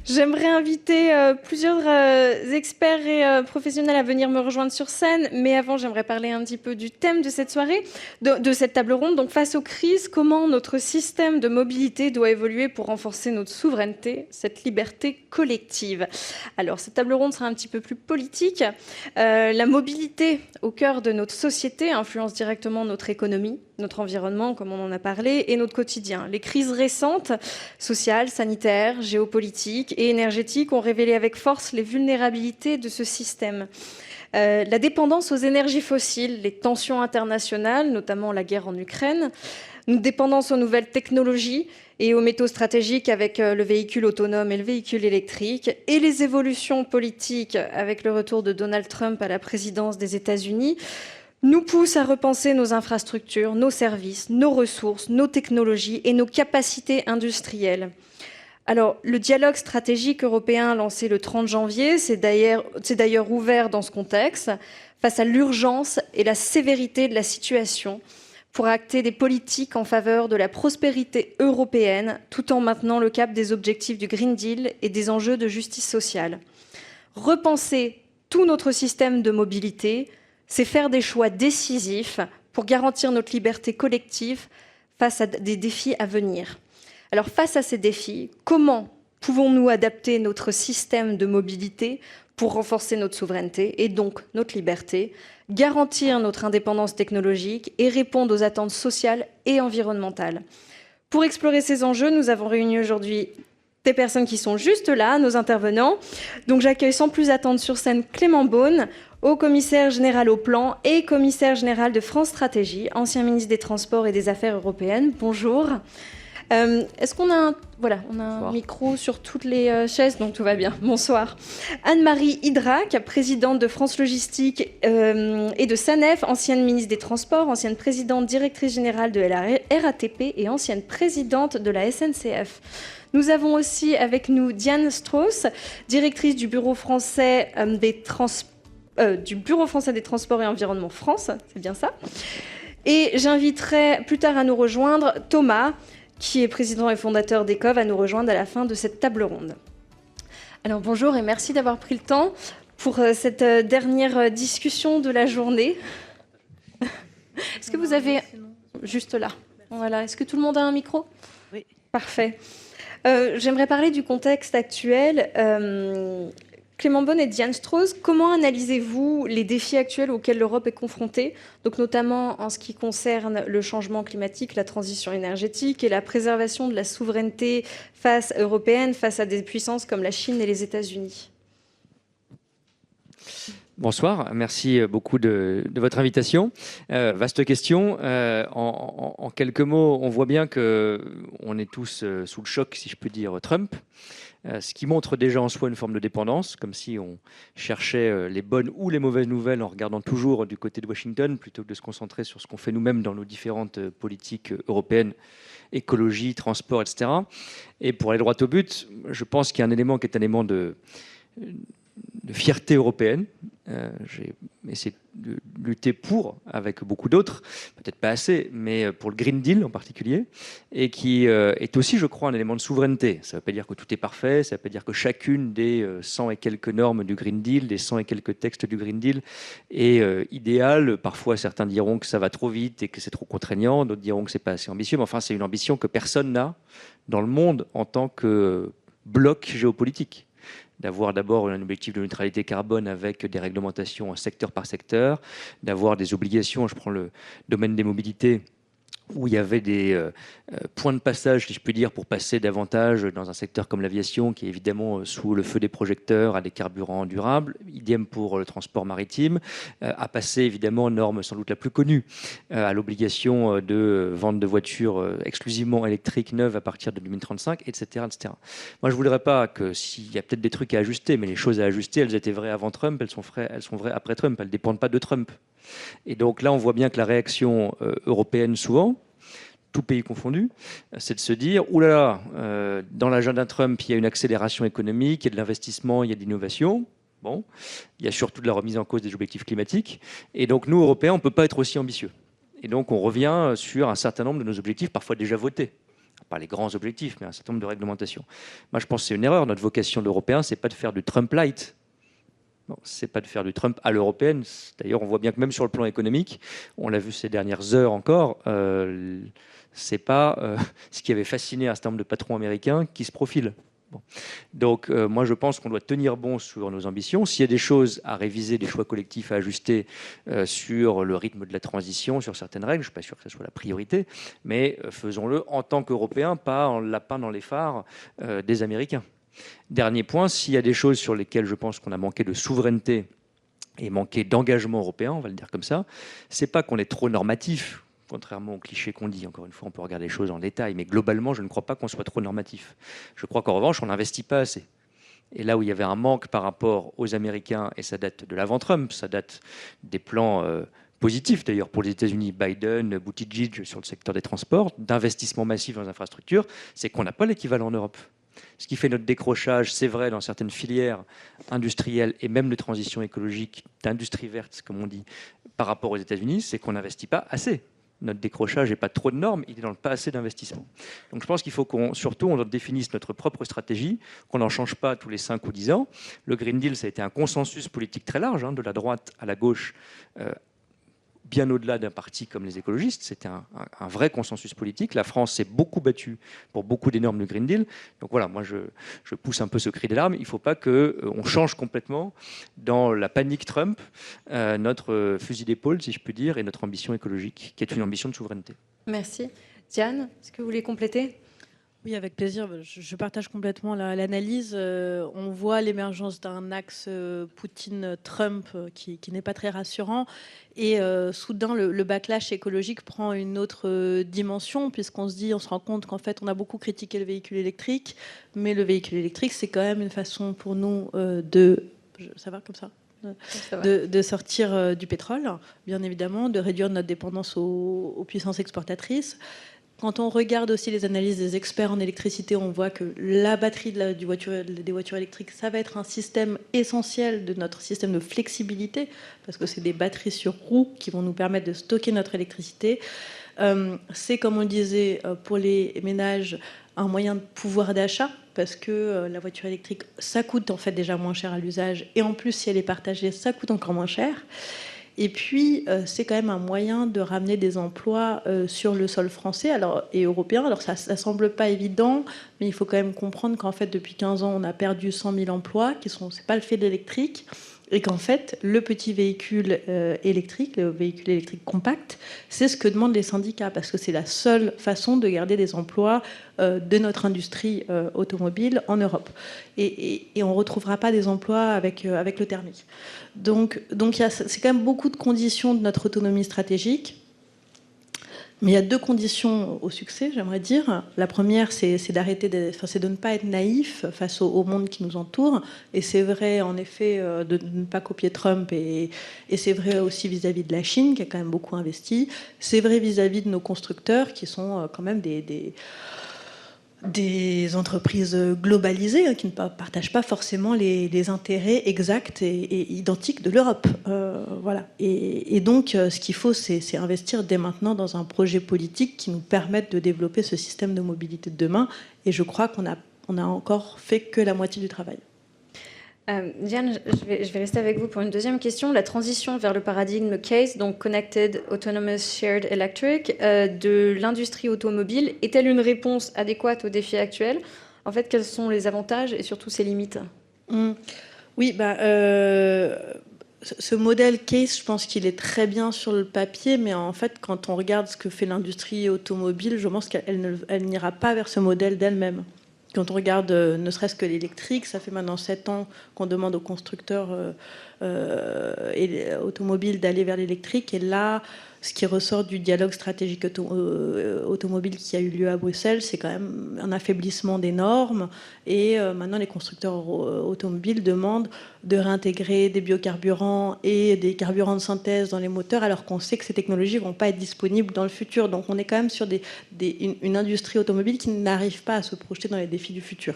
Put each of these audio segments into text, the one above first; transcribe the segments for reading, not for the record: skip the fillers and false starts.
J'aimerais inviter plusieurs experts et professionnels à venir me rejoindre sur scène, mais avant, j'aimerais parler un petit peu du thème de cette soirée, de cette table ronde. Donc, face aux crises, comment notre système de mobilité doit évoluer pour renforcer notre souveraineté, cette liberté collective. Alors, cette table ronde sera un petit peu plus politique. La mobilité au cœur de notre société influence directement notre économie, notre environnement, comme on en a parlé, et notre quotidien. Les crises récentes, sociales, sanitaires, géopolitiques et énergétiques, ont révélé avec force les vulnérabilités de ce système. La dépendance aux énergies fossiles, les tensions internationales, notamment la guerre en Ukraine, une dépendance aux nouvelles technologies et aux métaux stratégiques avec le véhicule autonome et le véhicule électrique, et les évolutions politiques avec le retour de Donald Trump à la présidence des États-Unis, nous pousse à repenser nos infrastructures, nos services, nos ressources, nos technologies et nos capacités industrielles. Alors, le dialogue stratégique européen lancé le 30 janvier s'est d'ailleurs ouvert dans ce contexte, face à l'urgence et la sévérité de la situation, pour acter des politiques en faveur de la prospérité européenne, tout en maintenant le cap des objectifs du Green Deal et des enjeux de justice sociale. Repenser tout notre système de mobilité, c'est faire des choix décisifs pour garantir notre liberté collective face à des défis à venir. Alors face à ces défis, comment pouvons-nous adapter notre système de mobilité pour renforcer notre souveraineté et donc notre liberté, garantir notre indépendance technologique et répondre aux attentes sociales et environnementales? Pour explorer ces enjeux, nous avons réuni aujourd'hui des personnes qui sont juste là, nos intervenants. Donc j'accueille sans plus attendre sur scène Clément Beaune, haut commissaire général au plan et commissaire général de France Stratégie, ancien ministre des Transports et des Affaires européennes. Bonjour. Est-ce qu'on a un micro sur toutes les chaises, donc tout va bien. Bonsoir. Anne-Marie Idrac, présidente de France Logistique et de SANEF, ancienne ministre des Transports, ancienne présidente directrice générale de la RATP et ancienne présidente de la SNCF. Nous avons aussi avec nous Diane Strauss, directrice du Bureau français des Transports et Environnement France, c'est bien ça. Et j'inviterai plus tard à nous rejoindre Thomas, qui est président et fondateur d'ECOV, à nous rejoindre à la fin de cette table ronde. Alors bonjour et merci d'avoir pris le temps pour cette dernière discussion de la journée. Est-ce que vous avez... Juste là. Voilà. Est-ce que tout le monde a un micro? Oui. Parfait. J'aimerais parler du contexte actuel. Clément Beaune et Diane Strauss, comment analysez-vous les défis actuels auxquels l'Europe est confrontée, donc notamment en ce qui concerne le changement climatique, la transition énergétique et la préservation de la souveraineté européenne face à des puissances comme la Chine et les États-Unis? Bonsoir, merci beaucoup de votre invitation. Vaste question. En quelques mots, on voit bien qu'on est tous sous le choc, si je peux dire, Trump. Ce qui montre déjà en soi une forme de dépendance, comme si on cherchait les bonnes ou les mauvaises nouvelles en regardant toujours du côté de Washington, plutôt que de se concentrer sur ce qu'on fait nous-mêmes dans nos différentes politiques européennes, écologie, transport, etc. Et pour aller droit au but, je pense qu'il y a un élément qui est un élément de fierté européenne. J'ai essayé de lutter pour, avec beaucoup d'autres, peut-être pas assez, mais pour le Green Deal en particulier, et qui est aussi, je crois, un élément de souveraineté. Ça ne veut pas dire que tout est parfait, ça ne veut pas dire que chacune des 100 et quelques normes du Green Deal, des 100 et quelques textes du Green Deal est idéale. Parfois, certains diront que ça va trop vite et que c'est trop contraignant, d'autres diront que c'est pas assez ambitieux, mais enfin, c'est une ambition que personne n'a dans le monde en tant que bloc géopolitique. D'avoir d'abord un objectif de neutralité carbone avec des réglementations secteur par secteur, d'avoir des obligations, je prends le domaine des mobilités, où il y avait des points de passage, si je puis dire, pour passer davantage dans un secteur comme l'aviation, qui est évidemment sous le feu des projecteurs, à des carburants durables. Idem pour le transport maritime, à passer évidemment, norme sans doute la plus connue, à l'obligation de vente de voitures exclusivement électriques neuves à partir de 2035, etc. etc. Moi, je ne voudrais pas que, s'il y a peut-être des trucs à ajuster, mais les choses à ajuster, elles étaient vraies avant Trump, elles sont vraies après Trump, elles ne dépendent pas de Trump. Et donc là, on voit bien que la réaction européenne, souvent, tout pays confondu, c'est de se dire, oulala, dans l'agenda Trump, il y a une accélération économique, il y a de l'investissement, il y a de l'innovation. Bon, il y a surtout de la remise en cause des objectifs climatiques. Et donc, nous, Européens, on ne peut pas être aussi ambitieux. Et donc, on revient sur un certain nombre de nos objectifs, parfois déjà votés. pas les grands objectifs, mais un certain nombre de réglementations. Moi, je pense que c'est une erreur. Notre vocation d'Européens, c'est pas de faire du Trump light. Bon, c'est pas de faire du Trump à l'européenne. D'ailleurs, on voit bien que même sur le plan économique, on l'a vu ces dernières heures encore, c'est pas ce qui avait fasciné un certain nombre de patrons américains qui se profilent. Bon. Donc, moi, je pense qu'on doit tenir bon sur nos ambitions. S'il y a des choses à réviser, des choix collectifs à ajuster sur le rythme de la transition, sur certaines règles, je ne suis pas sûr que ce soit la priorité, mais faisons-le en tant qu'Européens, pas en lapin dans les phares des Américains. Dernier point, s'il y a des choses sur lesquelles je pense qu'on a manqué de souveraineté et manqué d'engagement européen, on va le dire comme ça, c'est pas qu'on est trop normatif, contrairement au cliché qu'on dit. Encore une fois, on peut regarder les choses en détail, mais globalement, je ne crois pas qu'on soit trop normatif. Je crois qu'en revanche, on n'investit pas assez. Et là où il y avait un manque par rapport aux Américains, et ça date de l'avant-Trump, ça date des plans positifs d'ailleurs pour les États-Unis, Biden, Buttigieg sur le secteur des transports, d'investissement massif dans les infrastructures, c'est qu'on n'a pas l'équivalent en Europe. Ce qui fait notre décrochage, c'est vrai, dans certaines filières industrielles et même de transition écologique, d'industrie verte, comme on dit, par rapport aux États-Unis, c'est qu'on n'investit pas assez. Notre décrochage n'est pas trop de normes, il est dans le pas assez d'investissement. Donc je pense qu'il faut surtout on définisse notre propre stratégie, qu'on n'en change pas tous les 5 ou 10 ans. Le Green Deal, ça a été un consensus politique très large, de la droite à la gauche, bien au-delà d'un parti comme les écologistes. C'était un vrai consensus politique. La France s'est beaucoup battue pour beaucoup des normes du Green Deal. Donc voilà, moi je pousse un peu ce cri d'alarme. Il ne faut pas qu'on change complètement dans la panique Trump notre fusil d'épaule, si je puis dire, et notre ambition écologique, qui est une ambition de souveraineté. Merci. Diane, est-ce que vous voulez compléter ? Oui, avec plaisir. Je partage complètement l'analyse. On voit l'émergence d'un axe Poutine-Trump qui n'est pas très rassurant. Et soudain, le backlash écologique prend une autre dimension, puisqu'on se rend compte qu'en fait, on a beaucoup critiqué le véhicule électrique, mais le véhicule électrique, c'est quand même une façon pour nous ça va comme ça ? De sortir du pétrole, bien évidemment, de réduire notre dépendance aux puissances exportatrices. Quand on regarde aussi les analyses des experts en électricité, on voit que la batterie des voitures électriques, ça va être un système essentiel de notre système de flexibilité, parce que c'est des batteries sur roues qui vont nous permettre de stocker notre électricité. C'est, comme on le disait, pour les ménages, un moyen de pouvoir d'achat, parce que la voiture électrique, ça coûte en fait déjà moins cher à l'usage, et en plus, si elle est partagée, ça coûte encore moins cher. Et puis, c'est quand même un moyen de ramener des emplois sur le sol français et européen. Alors, ça ne semble pas évident, mais il faut quand même comprendre qu'en fait, depuis 15 ans, on a perdu 100 000 emplois, ce n'est pas le fait de l'électrique, et qu'en fait, le petit véhicule électrique, le véhicule électrique compact, c'est ce que demandent les syndicats, parce que c'est la seule façon de garder des emplois de notre industrie automobile en Europe. Et on ne retrouvera pas des emplois avec le thermique. Donc c'est quand même beaucoup de conditions de notre autonomie stratégique. Mais il y a 2 conditions au succès, j'aimerais dire. La première, c'est de ne pas être naïf face au monde qui nous entoure. Et c'est vrai, en effet, de ne pas copier Trump. Et c'est vrai aussi vis-à-vis de la Chine, qui a quand même beaucoup investi. C'est vrai vis-à-vis de nos constructeurs, qui sont quand même des entreprises globalisées qui ne partagent pas forcément les intérêts exacts et identiques de l'Europe. Voilà. Et donc, ce qu'il faut, c'est investir dès maintenant dans un projet politique qui nous permette de développer ce système de mobilité de demain. Et je crois qu'on a encore fait que la moitié du travail. Diane, je vais rester avec vous pour une deuxième question. La transition vers le paradigme CASE, donc Connected Autonomous Shared Electric, de l'industrie automobile, est-elle une réponse adéquate aux défis actuels ? En fait, quels sont les avantages et surtout ses limites ? Oui, ce modèle CASE, je pense qu'il est très bien sur le papier, mais en fait, quand on regarde ce que fait l'industrie automobile, je pense qu'elle n'ira pas vers ce modèle d'elle-même. Quand on regarde ne serait-ce que l'électrique, ça fait maintenant 7 ans qu'on demande aux constructeurs automobiles d'aller vers l'électrique. Et là, ce qui ressort du dialogue stratégique automobile qui a eu lieu à Bruxelles, c'est quand même un affaiblissement des normes. Et maintenant, les constructeurs automobiles demandent de réintégrer des biocarburants et des carburants de synthèse dans les moteurs, alors qu'on sait que ces technologies ne vont pas être disponibles dans le futur. Donc on est quand même sur une industrie automobile qui n'arrive pas à se projeter dans les défis du futur.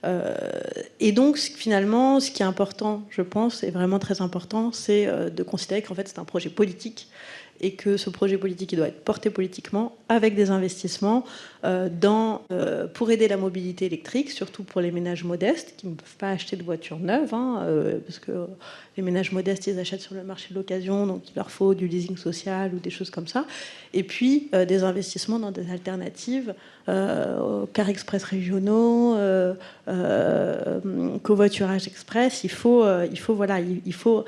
Et donc, finalement, ce qui est important, je pense, et vraiment très important, c'est de considérer qu'en fait, c'est un projet politique et que ce projet politique il doit être porté politiquement avec des investissements pour aider la mobilité électrique, surtout pour les ménages modestes qui ne peuvent pas acheter de voiture neuve, parce que les ménages modestes, ils achètent sur le marché de l'occasion, donc il leur faut du leasing social ou des choses comme ça. Et puis, des investissements dans des alternatives, cars express régionaux, covoiturage express. Il faut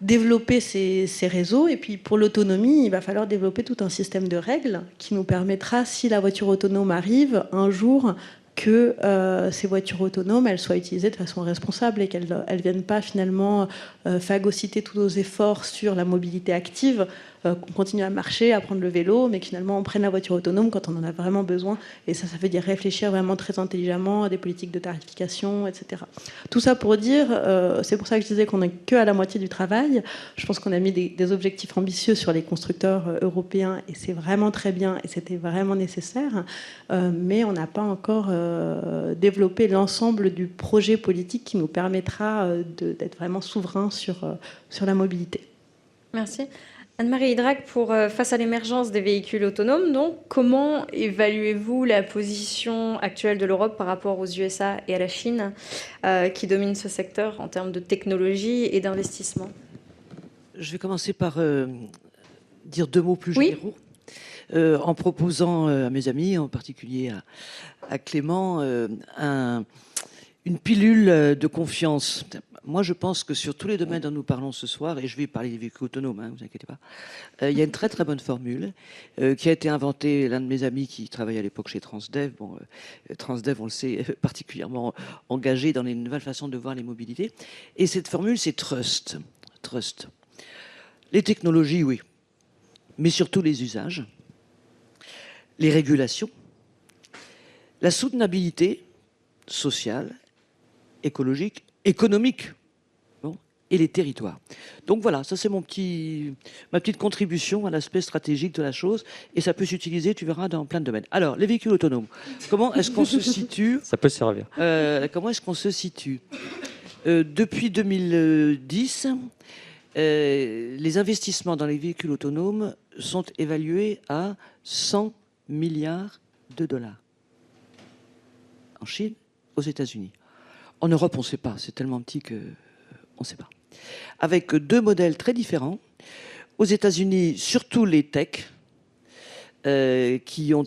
développer ces réseaux. Et puis pour l'autonomie, il va falloir développer tout un système de règles qui nous permettra, si la voiture autonome arrive, un jour, que ces voitures autonomes, elles soient utilisées de façon responsable et qu'elles ne viennent pas finalement phagocyter tous nos efforts sur la mobilité active, qu'on continue à marcher, à prendre le vélo, mais que finalement on prenne la voiture autonome quand on en a vraiment besoin. Et ça veut dire réfléchir vraiment très intelligemment à des politiques de tarification, etc. Tout ça pour dire, c'est pour ça que je disais qu'on n'est qu'à la moitié du travail. Je pense qu'on a mis des objectifs ambitieux sur les constructeurs européens et c'est vraiment très bien et c'était vraiment nécessaire, mais on n'a pas encore développé l'ensemble du projet politique qui nous permettra d'être vraiment souverain sur la mobilité. Merci. Anne-Marie Idrac, face à l'émergence des véhicules autonomes, donc, comment évaluez-vous la position actuelle de l'Europe par rapport aux USA et à la Chine qui dominent ce secteur en termes de technologie et d'investissement? Je vais commencer par dire 2 mots plus généraux, en proposant à mes amis, en particulier à Clément, une pilule de confiance. Moi, je pense que sur tous les domaines dont nous parlons ce soir, et je vais parler des véhicules autonomes, vous inquiétez pas, il y a une très très bonne formule qui a été inventée, l'un de mes amis qui travaillait à l'époque chez Transdev. Transdev, on le sait, particulièrement engagé dans les nouvelles façons de voir les mobilités. Et cette formule, c'est Trust. Trust. Les technologies, oui, mais surtout les usages, les régulations, la soutenabilité sociale, écologique, économique, bon, et les territoires. Donc voilà, ça c'est ma petite contribution à l'aspect stratégique de la chose, et ça peut s'utiliser, tu verras, dans plein de domaines. Alors, les véhicules autonomes, comment est-ce qu'on se situe? Ça peut servir. Comment est-ce qu'on se situe? Depuis 2010, les investissements dans les véhicules autonomes sont évalués à 100 milliards de dollars. En Chine, aux États-Unis. En Europe, on ne sait pas. C'est tellement petit qu'on ne sait pas. Avec 2 modèles très différents. Aux États-Unis, surtout les techs, qui ont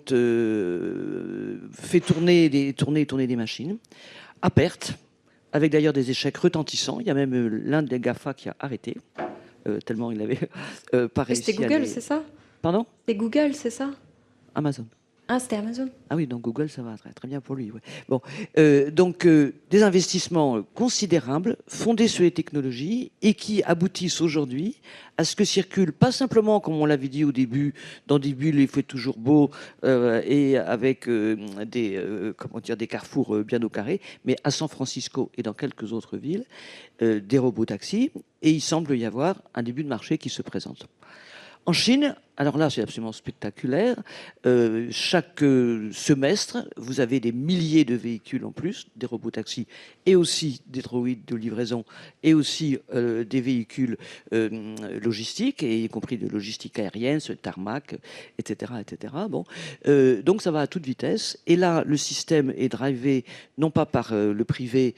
fait tourner des machines à perte, avec d'ailleurs des échecs retentissants. Il y a même l'un des GAFA qui a arrêté, tellement il n'avait pas réussi. C'était Google, c'est ça? Pardon? C'était Google, c'est ça? Amazon. Ah, c'était Amazon. Ah oui, donc Google, ça va très, très bien pour lui. Ouais. Bon, donc des investissements considérables, fondés sur les technologies et qui aboutissent aujourd'hui à ce que circulent, pas simplement, comme on l'avait dit au début, dans des bulles, il fait toujours beau et avec des carrefours bien au carré, mais à San Francisco et dans quelques autres villes, des robots-taxis. Et il semble y avoir un début de marché qui se présente. En Chine, alors là, c'est absolument spectaculaire. Chaque semestre, vous avez des milliers de véhicules en plus, des robots-taxis et aussi des droïdes de livraison et aussi des véhicules logistiques, y compris de logistique aérienne, ce tarmac, etc. etc. Bon. Donc ça va à toute vitesse. Et là, le système est drivé non pas par le privé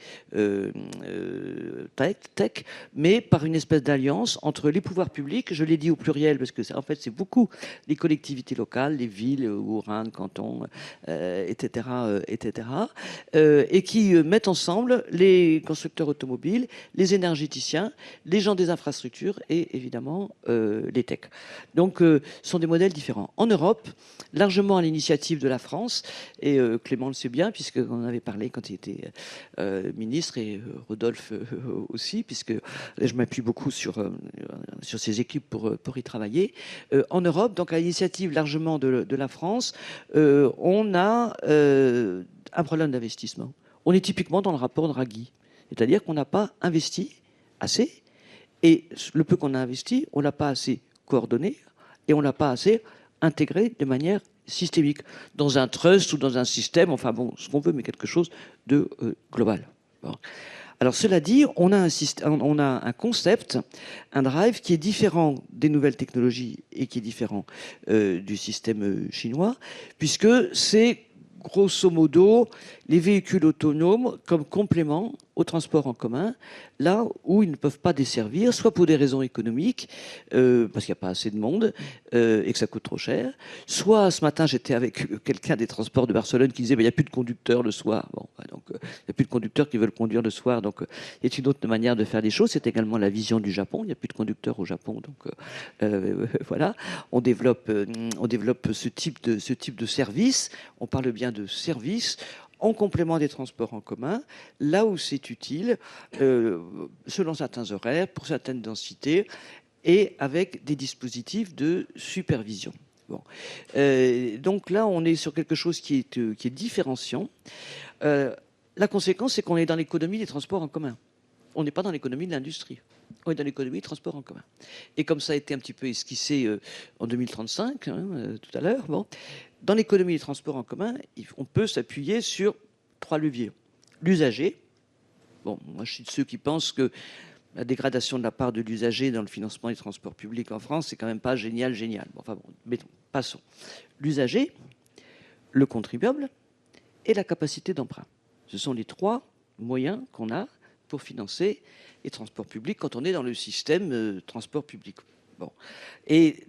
tech, mais par une espèce d'alliance entre les pouvoirs publics, je l'ai dit au pluriel, parce que en fait, c'est beaucoup les collectivités locales, les villes, Wuhan, cantons, etc., etc., et qui mettent ensemble les constructeurs automobiles, les énergéticiens, les gens des infrastructures et évidemment les techs. Donc, ce sont des modèles différents. En Europe, largement à l'initiative de la France, et Clément le sait bien, puisqu'on en avait parlé quand il était ministre, et Rodolphe aussi, puisque je m'appuie beaucoup sur ces équipes pour y travailler. En Europe, donc à l'initiative largement de la France, on a un problème d'investissement. On est typiquement dans le rapport Draghi, c'est-à-dire qu'on n'a pas investi assez, et le peu qu'on a investi, on ne l'a pas assez coordonné, et on ne l'a pas assez intégré de manière systémique, dans un trust ou dans un système, enfin bon, ce qu'on veut, mais quelque chose de global. Bon. Alors cela dit, on a un concept, un drive qui est différent des nouvelles technologies et qui est différent du système chinois, puisque c'est grosso modo les véhicules autonomes comme complément au transport en commun, là où ils ne peuvent pas desservir, soit pour des raisons économiques, parce qu'il n'y a pas assez de monde et que ça coûte trop cher, soit ce matin j'étais avec quelqu'un des transports de Barcelone qui disait il n'y a plus de conducteurs le soir. Bon, donc il n'y a plus de conducteurs qui veulent conduire le soir, donc il y a une autre manière de faire les choses. C'est également la vision du Japon. Il n'y a plus de conducteurs au Japon, donc voilà. On développe ce type de service. On parle bien de service en complément des transports en commun, là où c'est utile, selon certains horaires, pour certaines densités, et avec des dispositifs de supervision. Bon. Donc là, on est sur quelque chose qui est différenciant. La conséquence, c'est qu'on est dans l'économie des transports en commun. On n'est pas dans l'économie de l'industrie. On est dans l'économie des transports en commun. Et comme ça a été un petit peu esquissé en 2035, tout à l'heure, bon, dans l'économie des transports en commun, on peut s'appuyer sur 3 leviers. L'usager. Bon, moi, je suis de ceux qui pensent que la dégradation de la part de l'usager dans le financement des transports publics en France, c'est quand même pas génial. Bon, enfin bon, mettons, passons. L'usager, le contribuable et la capacité d'emprunt. Ce sont les 3 moyens qu'on a pour financer les transports publics quand on est dans le système transport public. Bon. Et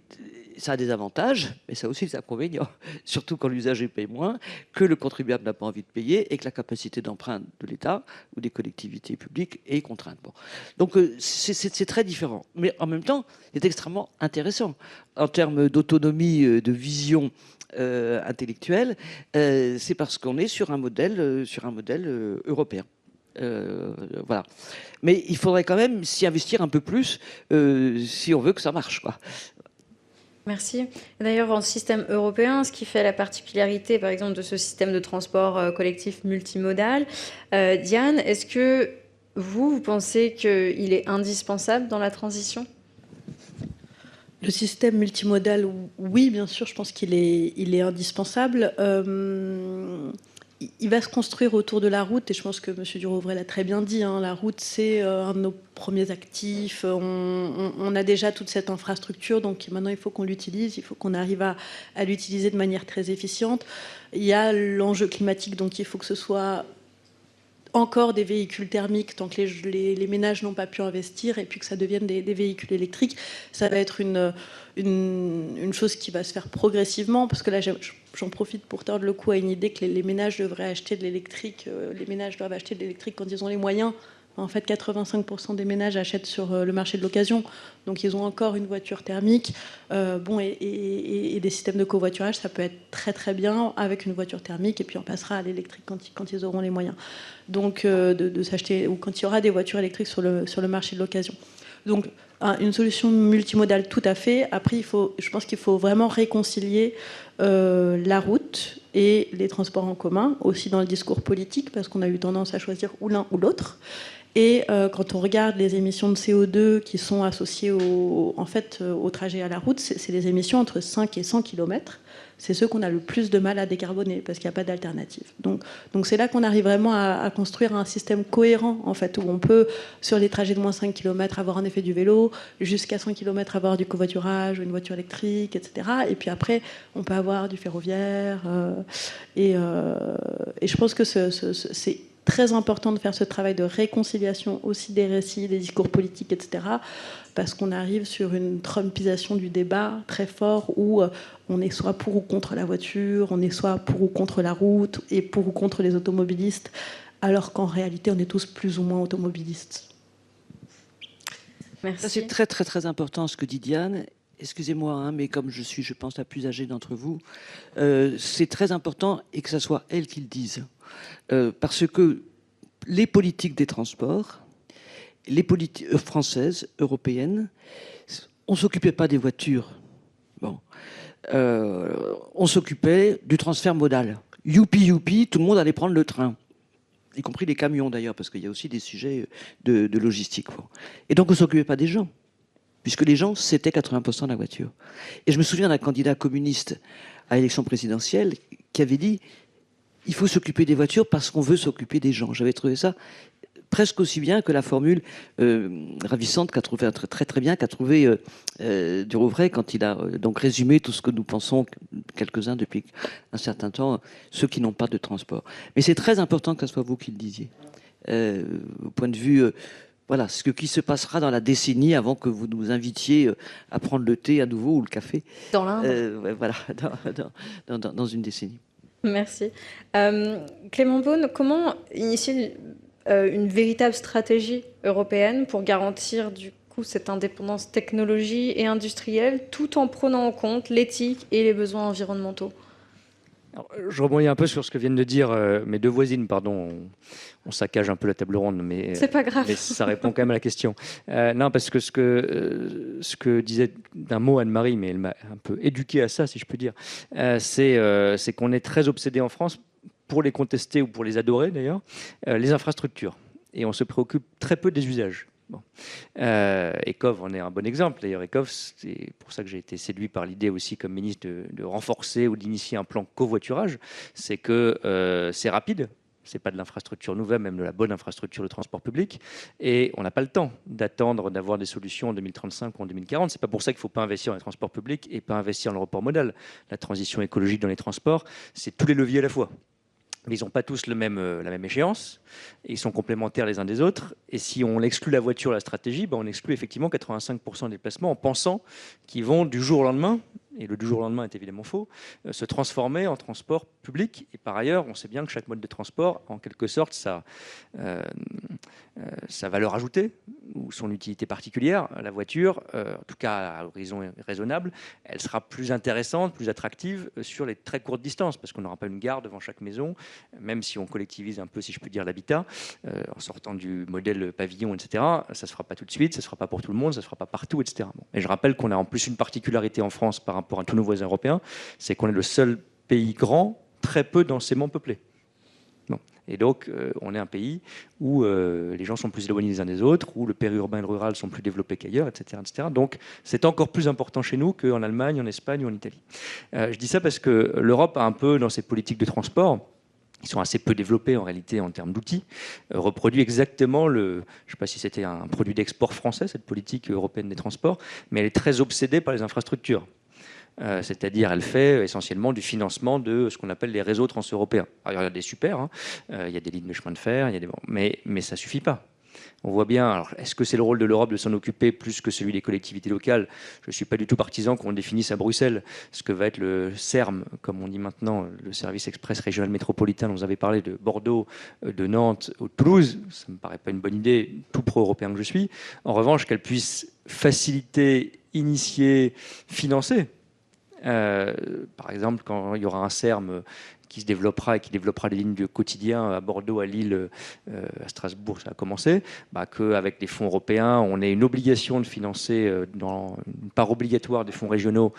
ça a des avantages, mais ça a aussi des inconvénients, surtout quand l'usager paye moins, que le contribuable n'a pas envie de payer et que la capacité d'emprunt de l'État ou des collectivités publiques est contrainte. Bon. Donc c'est très différent. Mais en même temps, c'est extrêmement intéressant. En termes d'autonomie, de vision intellectuelle, c'est parce qu'on est sur un modèle européen. Voilà. Mais il faudrait quand même s'y investir un peu plus si on veut que ça marche, quoi. Merci. D'ailleurs, en système européen, ce qui fait la particularité, par exemple, de ce système de transport collectif multimodal, Diane, est-ce que vous pensez qu'il est indispensable dans la transition ? Le système multimodal, oui, bien sûr, je pense qu'il est indispensable. Il va se construire autour de la route, et je pense que M. Durovray l'a très bien dit, la route, c'est un de nos premiers actifs. On a déjà toute cette infrastructure, donc maintenant, il faut qu'on l'utilise, il faut qu'on arrive à l'utiliser de manière très efficiente. Il y a l'enjeu climatique, donc il faut que ce soit encore des véhicules thermiques tant que les ménages n'ont pas pu investir, et puis que ça devienne des véhicules électriques. Ça va être une chose qui va se faire progressivement, parce que là, j'en profite pour tordre le cou à une idée que les ménages devraient acheter de l'électrique. Les ménages doivent acheter de l'électrique quand ils ont les moyens. En fait, 85% des ménages achètent sur le marché de l'occasion. Donc, ils ont encore une voiture thermique. Et des systèmes de covoiturage, ça peut être très, très bien avec une voiture thermique. Et puis, on passera à l'électrique quand ils auront les moyens. Donc, de s'acheter, ou quand il y aura des voitures électriques sur le marché de l'occasion. Donc, une solution multimodale, tout à fait. Après, je pense qu'il faut vraiment réconcilier la route et les transports en commun, aussi dans le discours politique, parce qu'on a eu tendance à choisir ou l'un ou l'autre. Et quand on regarde les émissions de CO2 qui sont associées au trajet à la route, c'est des émissions entre 5 et 100 km. C'est ceux qu'on a le plus de mal à décarboner parce qu'il n'y a pas d'alternative. Donc c'est là qu'on arrive vraiment à construire un système cohérent, en fait, où on peut, sur les trajets de moins 5 km, avoir un effet du vélo, jusqu'à 100 km, avoir du covoiturage, une voiture électrique, etc. Et puis après, on peut avoir du ferroviaire. Et je pense que c'est très important de faire ce travail de réconciliation aussi des récits, des discours politiques, etc. Parce qu'on arrive sur une trumpisation du débat très fort où on est soit pour ou contre la voiture, on est soit pour ou contre la route et pour ou contre les automobilistes, alors qu'en réalité, on est tous plus ou moins automobilistes. Merci. Ça, c'est très, très, très important ce que dit Diane. Excusez-moi, mais comme je suis, je pense, la plus âgée d'entre vous, c'est très important et que ce soit elle qui le dise. Parce que les politiques des transports, les politiques françaises, européennes, on ne s'occupait pas des voitures. Bon. On s'occupait du transfert modal. Youpi, youpi, tout le monde allait prendre le train. Y compris les camions d'ailleurs, parce qu'il y a aussi des sujets de logistique. Et donc on ne s'occupait pas des gens. puisque les gens, c'était 80% de la voiture. Et je me souviens d'un candidat communiste à l'élection présidentielle qui avait dit « il faut s'occuper des voitures parce qu'on veut s'occuper des gens ». J'avais trouvé ça presque aussi bien que la formule ravissante qu'a trouvé très très bien qu'a trouvé Durovray quand il a donc résumé tout ce que nous pensons quelques-uns depuis un certain temps, ceux qui n'ont pas de transport. Mais c'est très important que ce soit vous qui le disiez. Au point de vue voilà, ce qui se passera dans la décennie avant que vous nous invitiez à prendre le thé à nouveau ou le café. Dans l'Inde. Voilà, dans une décennie. Merci. Clément Beaune, comment initier une véritable stratégie européenne pour garantir du coup cette indépendance technologique et industrielle tout en prenant en compte l'éthique et les besoins environnementaux? Alors, je rebondis un peu sur ce que viennent de dire mes deux voisines, pardon. On saccage un peu la table ronde, mais c'est pas grave. Mais ça répond quand même à la question. Non, parce que ce que disait d'un mot Anne-Marie, mais elle m'a un peu éduqué à ça, si je peux dire, c'est qu'on est très obsédé en France, pour les contester ou pour les adorer d'ailleurs, les infrastructures. Et on se préoccupe très peu des usages. Bon. ECOV en est un bon exemple. D'ailleurs, ECOV, c'est pour ça que j'ai été séduit par l'idée aussi comme ministre de renforcer ou d'initier un plan covoiturage. C'est que c'est rapide. C'est pas de l'infrastructure nouvelle, même de la bonne infrastructure de transport public. Et on n'a pas le temps d'attendre d'avoir des solutions en 2035 ou en 2040. C'est pas pour ça qu'il ne faut pas investir dans les transports publics et pas investir dans le report modal. La transition écologique dans les transports, c'est tous les leviers à la fois. Mais ils n'ont pas tous la même échéance, et ils sont complémentaires les uns des autres. Et si on exclut la voiture de la stratégie, on exclut effectivement 85% des déplacements en pensant qu'ils vont du jour au lendemain, et le du jour au lendemain est évidemment faux, se transformer en transport public. Et par ailleurs, on sait bien que chaque mode de transport, en quelque sorte, sa valeur ajoutée ou son utilité particulière. La voiture, en tout cas à horizon raisonnable, elle sera plus intéressante, plus attractive sur les très courtes distances, parce qu'on n'aura pas une gare devant chaque maison, même si on collectivise un peu, si je peux dire, l'habitat, en sortant du modèle pavillon, etc. Ça ne se fera pas tout de suite, ça ne se fera pas pour tout le monde, ça ne se fera pas partout, etc. Bon. Et je rappelle qu'on a en plus une particularité en France par rapport à tous nos voisins européens, c'est qu'on est le seul pays grand, très peu densément peuplé. Bon. Et donc, on est un pays où les gens sont plus éloignés les uns des autres, où le périurbain et le rural sont plus développés qu'ailleurs, etc., etc. Donc, c'est encore plus important chez nous qu'en Allemagne, en Espagne ou en Italie. Je dis ça parce que l'Europe a un peu, dans ses politiques de transport, qui sont assez peu développés en réalité en termes d'outils, reproduit exactement je ne sais pas si c'était un produit d'export français, cette politique européenne des transports, mais elle est très obsédée par les infrastructures. C'est-à-dire, elle fait essentiellement du financement de ce qu'on appelle les réseaux transeuropéens. Alors, il y a des super, hein, il y a des lignes de chemin de fer, mais ça ne suffit pas. On voit bien, alors, est-ce que c'est le rôle de l'Europe de s'en occuper plus que celui des collectivités locales? Je ne suis pas du tout partisan qu'on définisse à Bruxelles ce que va être le SERM, comme on dit maintenant, le service express régional métropolitain dont vous avez parlé, de Bordeaux, de Nantes ou de Toulouse. Ça ne me paraît pas une bonne idée, tout pro-européen que je suis. En revanche, qu'elle puisse faciliter, initier, financer. Par exemple, quand il y aura un SERM qui se développera et qui développera les lignes de quotidien à Bordeaux, à Lille, à Strasbourg, ça a commencé, qu'avec des fonds européens, on ait une obligation de financer dans une part obligatoire des fonds régionaux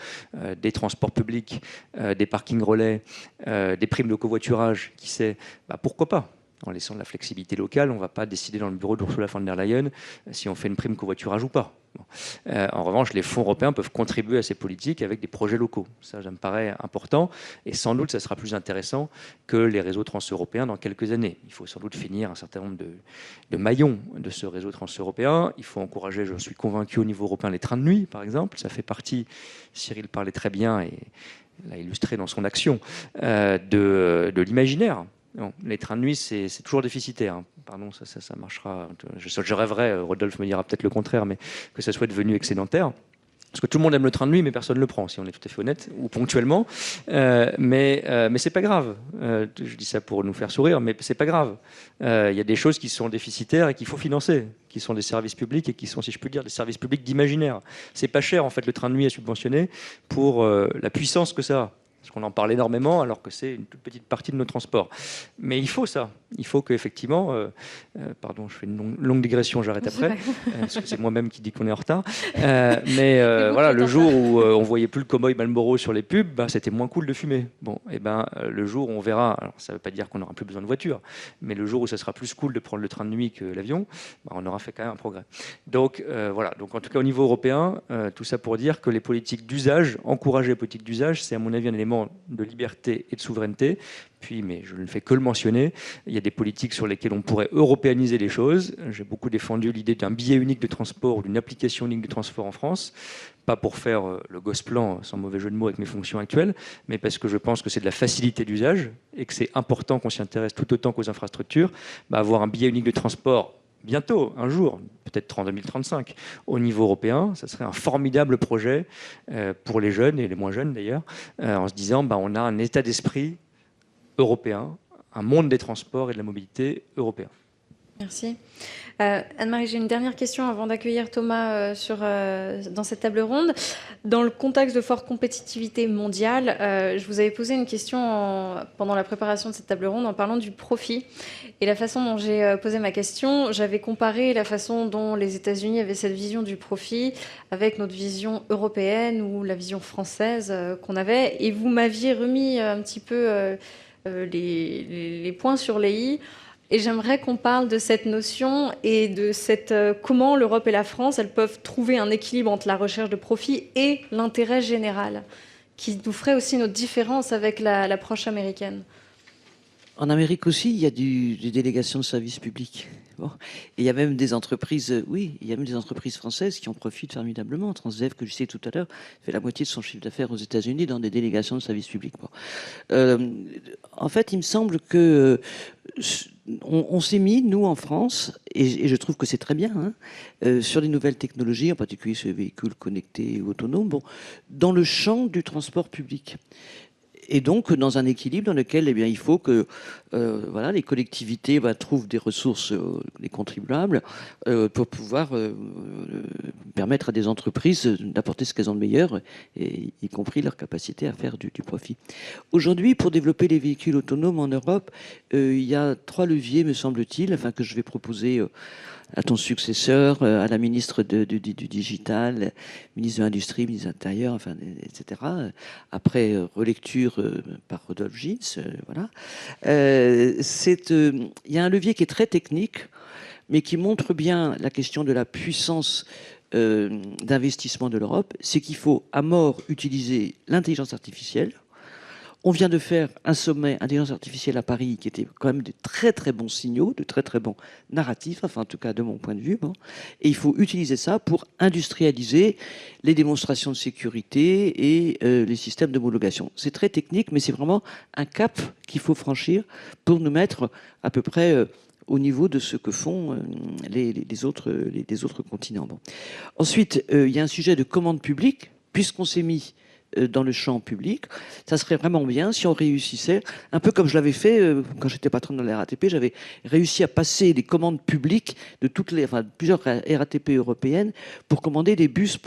des transports publics, des parkings relais, des primes de covoiturage, qui sait, pourquoi pas? En laissant de la flexibilité locale, on ne va pas décider dans le bureau d'Ursula von der Leyen si on fait une prime covoiturage ou pas. Bon. En revanche, les fonds européens peuvent contribuer à ces politiques avec des projets locaux. Ça me paraît important. Et sans doute, ça sera plus intéressant que les réseaux transeuropéens dans quelques années. Il faut sans doute finir un certain nombre de maillons de ce réseau transeuropéen. Il faut encourager, je suis convaincu, au niveau européen, les trains de nuit, par exemple. Ça fait partie, Cyril parlait très bien et l'a illustré dans son action, de l'imaginaire. Non, les trains de nuit, c'est toujours déficitaire. Hein. Pardon, ça marchera. Je rêverais, Rodolphe me dira peut-être le contraire, mais que ça soit devenu excédentaire. Parce que tout le monde aime le train de nuit, mais personne ne le prend, si on est tout à fait honnête, ou ponctuellement. Mais c'est pas grave. Je dis ça pour nous faire sourire, mais c'est pas grave. Il y a des choses qui sont déficitaires et qu'il faut financer, qui sont des services publics et qui sont, si je peux dire, des services publics d'imaginaire. C'est pas cher, en fait, le train de nuit à subventionner pour la puissance que ça a. Parce qu'on en parle énormément alors que c'est une toute petite partie de nos transports. Mais il faut ça. Il faut qu'effectivement... pardon, je fais une longue digression, j'arrête après. Parce que c'est moi-même qui dis qu'on est en retard. Voilà, le jour où on voyait plus le cow-boy Marlboro sur les pubs, bah, c'était moins cool de fumer. Bon, et ben le jour où on verra, alors ça ne veut pas dire qu'on n'aura plus besoin de voiture, mais le jour où ça sera plus cool de prendre le train de nuit que l'avion, bah, on aura fait quand même un progrès. Donc voilà, donc en tout cas au niveau européen, tout ça pour dire que les politiques d'usage, encourager les politiques d'usage, c'est à mon avis un élément de liberté et de souveraineté. Puis, mais je ne fais que le mentionner, il y a des politiques sur lesquelles on pourrait européaniser les choses. J'ai beaucoup défendu l'idée d'un billet unique de transport ou d'une application unique de transport en France, pas pour faire le gosse plan, sans mauvais jeu de mots avec mes fonctions actuelles, mais parce que je pense que c'est de la facilité d'usage et que c'est important qu'on s'y intéresse tout autant qu'aux infrastructures. Avoir un billet unique de transport bientôt, un jour, peut-être en 2035, au niveau européen, ça serait un formidable projet pour les jeunes et les moins jeunes d'ailleurs, en se disant on a un état d'esprit européen, un monde des transports et de la mobilité européen. Merci. Anne-Marie, j'ai une dernière question avant d'accueillir Thomas dans cette table ronde. Dans le contexte de forte compétitivité mondiale, je vous avais posé une question pendant la préparation de cette table ronde en parlant du profit. Et la façon dont j'ai posé ma question, j'avais comparé la façon dont les États-Unis avaient cette vision du profit avec notre vision européenne ou la vision française qu'on avait. Et vous m'aviez remis un petit peu les points sur les i. Et j'aimerais qu'on parle de cette notion et de comment l'Europe et la France, elles peuvent trouver un équilibre entre la recherche de profit et l'intérêt général, qui nous ferait aussi notre différence avec l'approche américaine. En Amérique aussi, il y a des délégations de services publics. Bon. Et il y a même des entreprises, il y a même des entreprises françaises qui en profitent formidablement. Transdev, que je citais tout à l'heure, fait la moitié de son chiffre d'affaires aux États-Unis dans des délégations de services publics. Bon. En fait, il me semble que on s'est mis, nous, en France, et je trouve que c'est très bien, sur les nouvelles technologies, en particulier sur les véhicules connectés et autonomes, dans le champ du transport public. Et donc, dans un équilibre dans lequel il faut que les collectivités trouvent des ressources, les contribuables, pour pouvoir permettre à des entreprises d'apporter ce qu'elles ont de meilleur, y compris leur capacité à faire du profit. Aujourd'hui, pour développer les véhicules autonomes en Europe, il y a 3 leviers, me semble-t-il, que je vais proposer à ton successeur, à la ministre du Digital, ministre de l'Industrie, ministre de l'Intérieur, etc. Après relecture par Rodolphe Gins, voilà. Il y a un levier qui est très technique, mais qui montre bien la question de la puissance d'investissement de l'Europe. C'est qu'il faut à mort utiliser l'intelligence artificielle. On vient de faire un sommet intelligence artificielle à Paris qui était quand même de très très bons signaux, de très très bons narratifs, en tout cas de mon point de vue. Bon. Et il faut utiliser ça pour industrialiser les démonstrations de sécurité et les systèmes d'homologation. C'est très technique, mais c'est vraiment un cap qu'il faut franchir pour nous mettre à peu près au niveau de ce que font les autres continents. Bon. Ensuite, il y a un sujet de commande publique, puisqu'on s'est mis dans le champ public, ça serait vraiment bien si on réussissait, un peu comme je l'avais fait quand j'étais patron de la RATP, j'avais réussi à passer les commandes publiques de plusieurs RATP européennes pour commander des bus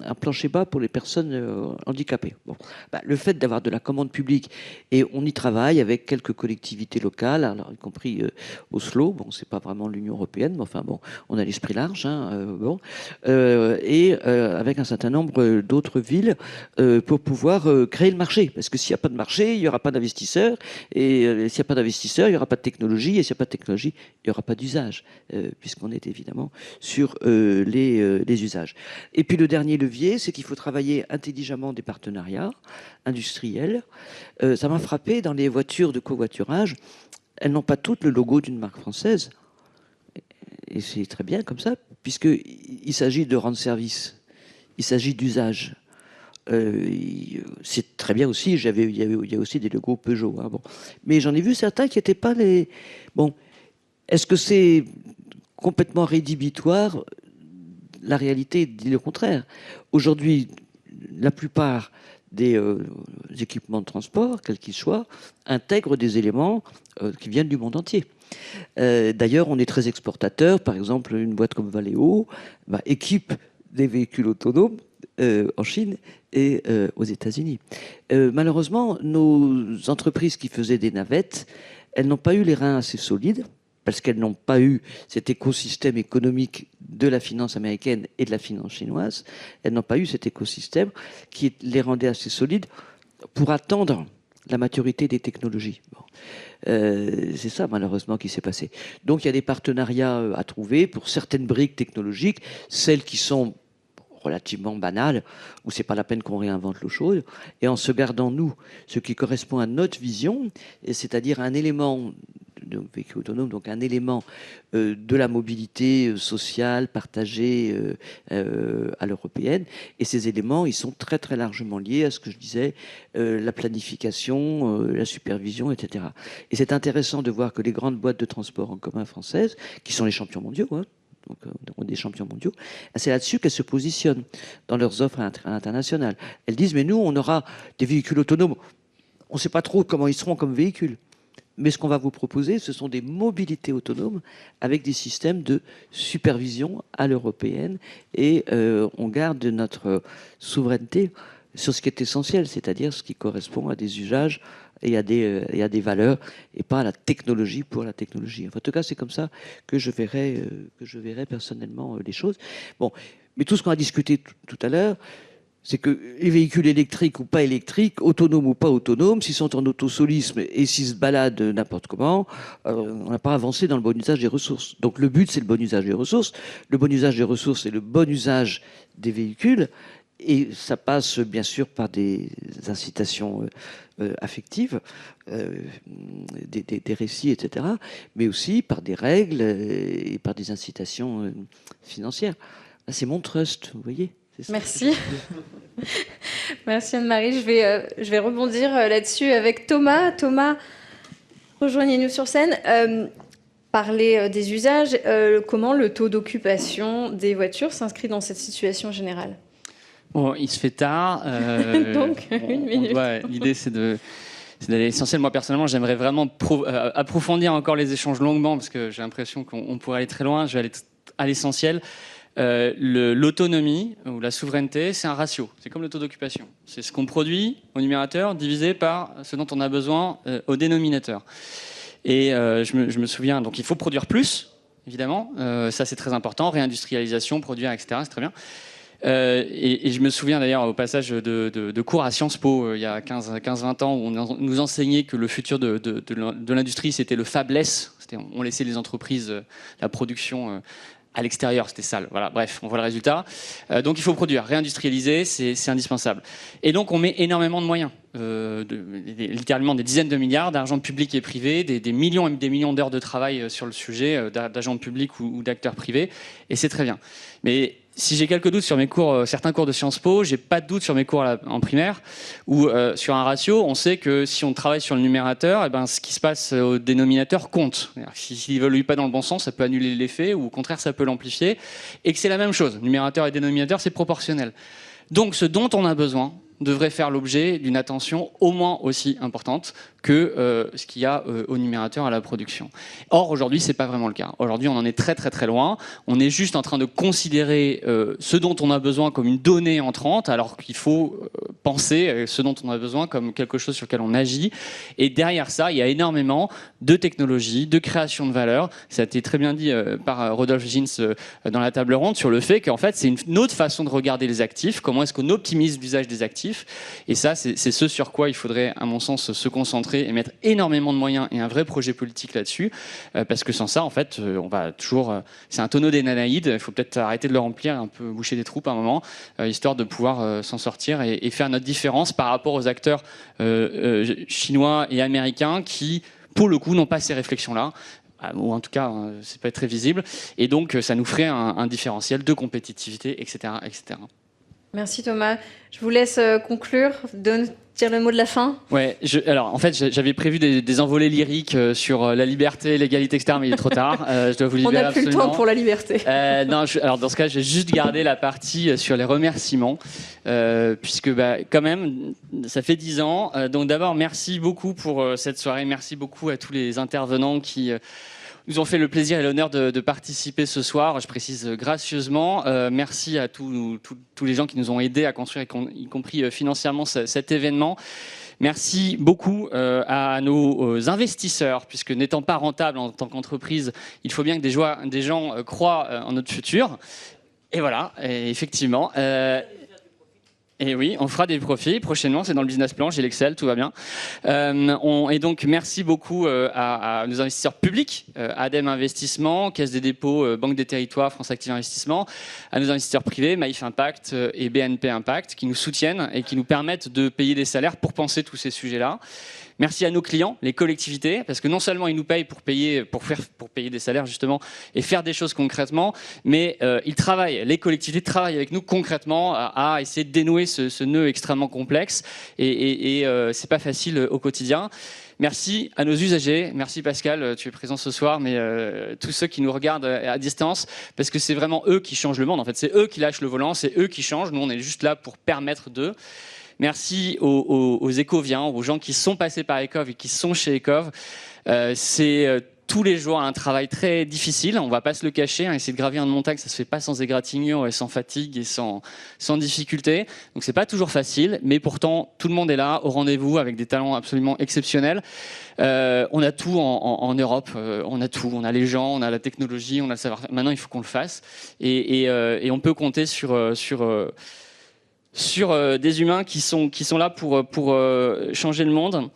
à plancher bas pour les personnes handicapées. Bon. Le fait d'avoir de la commande publique, et on y travaille avec quelques collectivités locales, alors, y compris Oslo, c'est pas vraiment l'Union européenne, mais on a l'esprit large, et avec un certain nombre d'autres villes, pour pouvoir créer le marché. Parce que s'il n'y a pas de marché, il n'y aura pas d'investisseurs. Et s'il n'y a pas d'investisseurs, il n'y aura pas de technologie. Et s'il n'y a pas de technologie, il n'y aura pas d'usage. Puisqu'on est évidemment sur les usages. Et puis le dernier levier, c'est qu'il faut travailler intelligemment des partenariats industriels. Ça m'a frappé dans les voitures de covoiturage. Elles n'ont pas toutes le logo d'une marque française. Et c'est très bien comme ça, puisqu'il s'agit de rendre service. Il s'agit d'usage. C'est très bien aussi, il y a aussi des logos Peugeot. Mais j'en ai vu certains qui n'étaient pas les... Bon, est-ce que c'est complètement rédhibitoire? La réalité dit le contraire. Aujourd'hui, la plupart des équipements de transport, quels qu'ils soient, intègrent des éléments qui viennent du monde entier. D'ailleurs, on est très exportateur. Par exemple, une boîte comme Valeo équipe des véhicules autonomes en Chine et aux États-Unis. Malheureusement, nos entreprises qui faisaient des navettes, elles n'ont pas eu les reins assez solides parce qu'elles n'ont pas eu cet écosystème économique de la finance américaine et de la finance chinoise. Elles n'ont pas eu cet écosystème qui les rendait assez solides pour attendre la maturité des technologies. Bon. C'est ça, malheureusement, qui s'est passé. Donc, il y a des partenariats à trouver pour certaines briques technologiques, celles qui sont relativement banales, où c'est pas la peine qu'on réinvente l'eau chaude, et en se gardant, nous, ce qui correspond à notre vision, c'est-à-dire un élément de véhicule autonome, donc un élément de la mobilité sociale partagée à l'européenne. Et ces éléments, ils sont très très largement liés à ce que je disais, la planification, la supervision, etc. Et c'est intéressant de voir que les grandes boîtes de transport en commun françaises, qui sont les champions mondiaux, donc des champions mondiaux, c'est là-dessus qu'elles se positionnent dans leurs offres à l'international. Elles disent, mais nous, on aura des véhicules autonomes. On ne sait pas trop comment ils seront comme véhicules. Mais ce qu'on va vous proposer, ce sont des mobilités autonomes avec des systèmes de supervision à l'européenne. Et on garde notre souveraineté sur ce qui est essentiel, c'est-à-dire ce qui correspond à des usages et à des valeurs, et pas à la technologie pour la technologie. Enfin, en tout cas, c'est comme ça que je verrai personnellement les choses. Bon, mais tout ce qu'on a discuté tout à l'heure, c'est que les véhicules électriques ou pas électriques, autonomes ou pas autonomes, s'ils sont en autosolisme et s'ils se baladent n'importe comment, on n'a pas avancé dans le bon usage des ressources. Donc le but, c'est le bon usage des ressources. Le bon usage des ressources, c'est le bon usage des véhicules. Et ça passe bien sûr par des incitations affectives, des récits, etc., mais aussi par des règles et par des incitations financières. Là, c'est mon trust, vous voyez. Merci. Merci Anne-Marie. Je vais rebondir là-dessus avec Thomas. Thomas, rejoignez-nous sur scène. Parler des usages, comment le taux d'occupation des voitures s'inscrit dans cette situation générale ? Bon, il se fait tard. Donc, une minute. L'idée, c'est d'aller essentiel. Moi, personnellement, j'aimerais vraiment approfondir encore les échanges longuement parce que j'ai l'impression qu'on pourrait aller très loin. Je vais aller à l'essentiel. L'autonomie ou la souveraineté, c'est un ratio. C'est comme le taux d'occupation. C'est ce qu'on produit au numérateur divisé par ce dont on a besoin au dénominateur. Et je me souviens, donc il faut produire plus, évidemment. Ça, c'est très important. Réindustrialisation, produire, etc. C'est très bien. Et je me souviens d'ailleurs au passage de cours à Sciences Po il y a 15-20 ans où on nous enseignait que le futur de l'industrie, c'était le fabless. On laissait les entreprises, la production à l'extérieur, c'était sale. Voilà, bref, on voit le résultat. Donc il faut produire, réindustrialiser, c'est indispensable. Et donc on met énormément de moyens, littéralement des dizaines de milliards d'argent public et privé, des millions et des millions d'heures de travail sur le sujet, d'agents publics ou d'acteurs privés, et c'est très bien. Mais si j'ai quelques doutes sur mes cours, certains cours de Sciences Po, j'ai pas de doute sur mes cours en primaire, où sur un ratio, on sait que si on travaille sur le numérateur, eh ben, ce qui se passe au dénominateur compte. S'il évolue pas dans le bon sens, ça peut annuler l'effet, ou au contraire, ça peut l'amplifier, et que c'est la même chose. Numérateur et dénominateur, c'est proportionnel. Donc, ce dont on a besoin devrait faire l'objet d'une attention au moins aussi importante que ce qu'il y a au numérateur à la production. Or, aujourd'hui, c'est pas vraiment le cas. Aujourd'hui, on en est très très très loin. On est juste en train de considérer ce dont on a besoin comme une donnée entrante, alors qu'il faut penser ce dont on a besoin comme quelque chose sur lequel on agit. Et derrière ça, il y a énormément de technologies, de création de valeur. Ça a été très bien dit par Rodolphe Gins dans la table ronde sur le fait qu'en fait, c'est une autre façon de regarder les actifs. Comment est-ce qu'on optimise l'usage des actifs ? Et ça, c'est ce sur quoi il faudrait, à mon sens, se concentrer et mettre énormément de moyens et un vrai projet politique là-dessus. Parce que sans ça, en fait, on va toujours... c'est un tonneau des Nanaïdes. Il faut peut-être arrêter de le remplir, un peu boucher des trous à un moment, histoire de pouvoir s'en sortir et faire notre différence par rapport aux acteurs chinois et américains qui, pour le coup, n'ont pas ces réflexions-là. Ou en tout cas, c'est pas très visible. Et donc, ça nous ferait un différentiel de compétitivité, etc., etc. Merci Thomas. Je vous laisse conclure, dire le mot de la fin. Ouais, alors en fait j'avais prévu des envolées lyriques sur la liberté, l'égalité, etc. Mais il est trop tard. Je dois vous libérer. On n'a plus absolument. le temps pour la liberté. Non, alors dans ce cas, j'ai juste gardé la partie sur les remerciements, puisque quand même, ça fait 10 ans. Donc d'abord, merci beaucoup pour cette soirée. Merci beaucoup à tous les intervenants qui nous ont fait le plaisir et l'honneur de participer ce soir. Je précise gracieusement. Merci à tous les gens qui nous ont aidés à construire, y compris financièrement, cet événement. Merci beaucoup à nos investisseurs, puisque n'étant pas rentable en tant qu'entreprise, il faut bien que des gens croient en notre futur. Et voilà, et effectivement. Et oui, on fera des profits prochainement, c'est dans le business plan, j'ai l'Excel, tout va bien. Et donc, merci beaucoup à nos investisseurs publics, ADEME Investissement, Caisse des dépôts, Banque des territoires, France Active Investissement, à nos investisseurs privés, Maïf Impact et BNP Impact, qui nous soutiennent et qui nous permettent de payer des salaires pour penser tous ces sujets-là. Merci à nos clients, les collectivités, parce que non seulement ils nous payent pour payer des salaires justement et faire des choses concrètement, mais ils travaillent, les collectivités travaillent avec nous concrètement à essayer de dénouer ce nœud extrêmement complexe et c'est pas facile au quotidien. Merci à nos usagers, merci Pascal, tu es présent ce soir, mais tous ceux qui nous regardent à distance, parce que c'est vraiment eux qui changent le monde, en fait, c'est eux qui lâchent le volant, c'est eux qui changent, nous on est juste là pour permettre d'eux. Merci aux écoviens, aux gens qui sont passés par Ecov et qui sont chez Ecov. C'est tous les jours un travail très difficile, on ne va pas se le cacher. Essayer de gravir une montagne, ça ne se fait pas sans égratignure et sans fatigue et sans difficulté. Donc ce n'est pas toujours facile, mais pourtant tout le monde est là, au rendez-vous, avec des talents absolument exceptionnels. On a tout en Europe, on a tout. On a les gens, on a la technologie, on a le savoir. Maintenant, il faut qu'on le fasse. Et on peut compter sur des humains qui sont là pour changer le monde.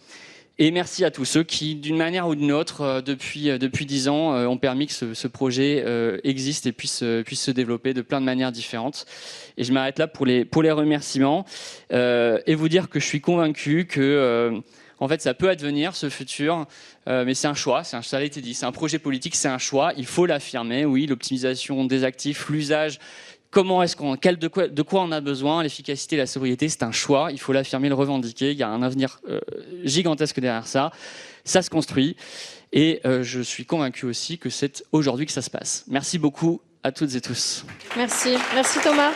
Et merci à tous ceux qui, d'une manière ou d'une autre, depuis 10 ans, ont permis que ce projet existe et puisse se développer de plein de manières différentes. Et je m'arrête là pour les remerciements et vous dire que je suis convaincu que en fait, ça peut advenir, ce futur, mais c'est un choix, ça a été dit, c'est un projet politique, c'est un choix, il faut l'affirmer, oui, l'optimisation des actifs, l'usage. De quoi on a besoin, l'efficacité, la sobriété, c'est un choix, il faut l'affirmer, le revendiquer, il y a un avenir gigantesque derrière ça, ça se construit et je suis convaincu aussi que c'est aujourd'hui que ça se passe. Merci beaucoup à toutes et tous. Merci Thomas.